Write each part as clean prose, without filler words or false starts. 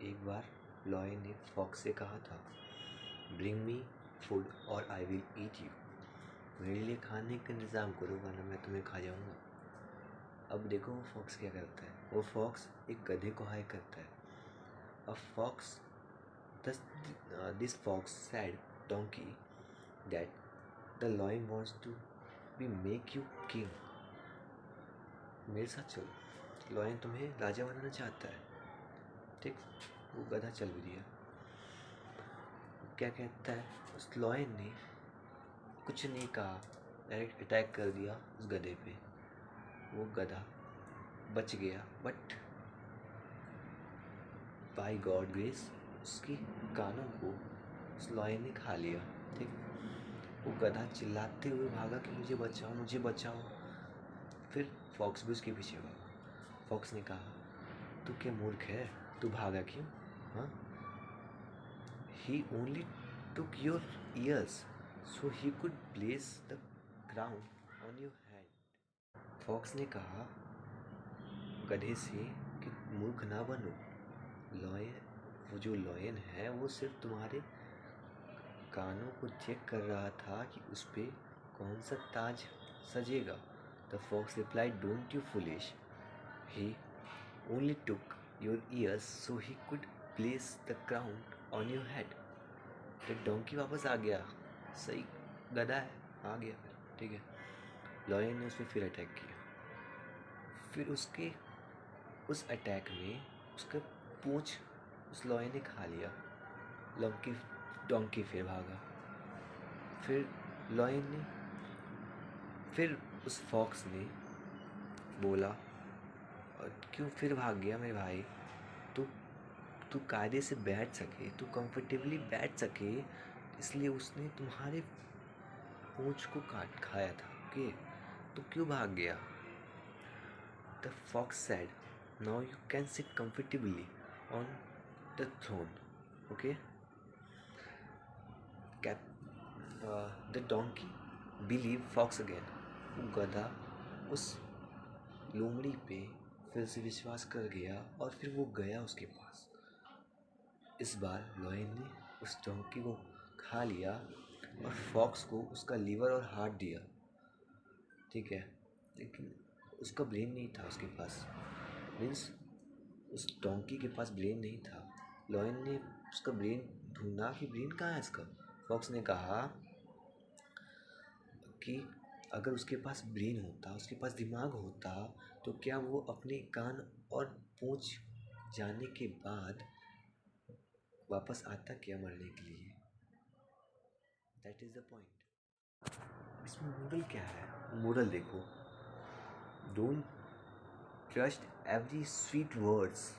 एक बार लॉयन ने फॉक्स से कहा था, ब्रिंग मी फूड और आई विल ईट यू। मेरे लिए खाने का इंतज़ाम करो वरना मैं तुम्हें खा जाऊँगा। अब देखो वो फॉक्स क्या करता है। वो फॉक्स एक गधे को हायर करता है। अब fox this fox said donkey that the lion wants to be make you king. मेरे साथ चलो, लॉयन तुम्हें राजा बनाना चाहता है। ठीक, वो गधा चल भी दिया। क्या कहता है, उस लॉयन ने कुछ नहीं कहा, डायरेक्ट अटैक कर दिया उस गधे पे। वो गधा बच गया, बट बाय गॉड ग्रेस उसकी कानों को उस लॉयन ने खा लिया। ठीक, वो गधा चिल्लाते हुए भागा कि मुझे बचाओ, मुझे बचाओ। फिर फॉक्स भी उसके पीछे भागा। फॉक्स ने कहा, तू क्या मूर्ख है, तू भागा क्यों? हाँ, he only took your ears so he could place the crown on your head. Fox ने कहा गधे से कि मूर्ख ना बनो। लॉयन, वो जो लॉयन है वो सिर्फ तुम्हारे कानों को चेक कर रहा था कि उस पे कौन सा ताज सजेगा। The fox replied, don't you foolish, he only took your ears so he could place the crown on your head. एक डोंकी वापस आ गया, सही गधा है, आ गया फिर। ठीक है, लॉयन ने उस पर फिर अटैक किया। फिर उसके उस अटैक में उसका पूंछ उस लॉयन ने खा लिया। डोंकी फिर भागा। फिर लॉयन ने, फिर उस फॉक्स ने बोला, क्यों फिर भाग गया मेरे भाई? तू कायदे से बैठ सके, तू कंफर्टेबली बैठ सके, इसलिए उसने तुम्हारे पूंछ को काट खाया था। ओके, तो क्यों भाग गया? The fox said, now you can sit comfortably on the throne. Okay, the donkey believe fox again. वो गधा उस लोमड़ी पे फिर से विश्वास कर गया और फिर वो गया उसके पास। इस बार लॉयन ने उस डोंकी को खा लिया और फॉक्स को उसका लीवर और हार्ट दिया। ठीक है, लेकिन उसका ब्रेन नहीं था उसके पास, मीन्स उस डोंकी के पास ब्रेन नहीं था। लॉयन ने उसका ब्रेन ढूंढा कि ब्रेन कहाँ है इसका। फॉक्स ने कहा कि अगर उसके पास ब्रेन होता, उसके पास दिमाग होता, तो क्या वो अपने कान और पूंछ जाने के बाद वापस आता क्या मरने के लिए? That is the point. इसमें मोरल क्या है? मोरल देखो, don't trust every sweet words,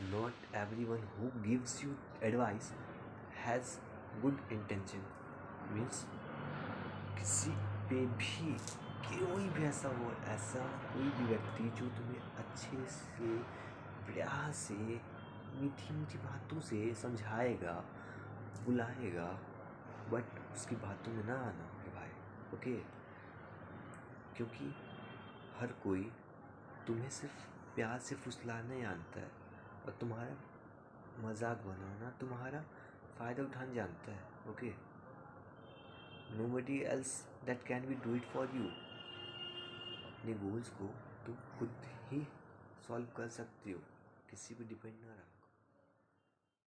not everyone who gives you advice has good intention. Means किसी पे भी कोई भी ऐसा कोई भी व्यक्ति जो तुम्हें अच्छे से प्यार से मीठी मीठी बातों से समझाएगा, बुलाएगा, बट उसकी बातों में ना आना है भाई। ओके, क्योंकि हर कोई तुम्हें सिर्फ प्यार से फुसलाना जानता है और तुम्हारा मजाक बनाना, तुम्हारा फ़ायदा उठाना जानता है। Okay, nobody else that can be do it for you। अपने गोल्स को तुम खुद ही सॉल्व कर सकते हो, किसी पे डिपेंड ना रहो।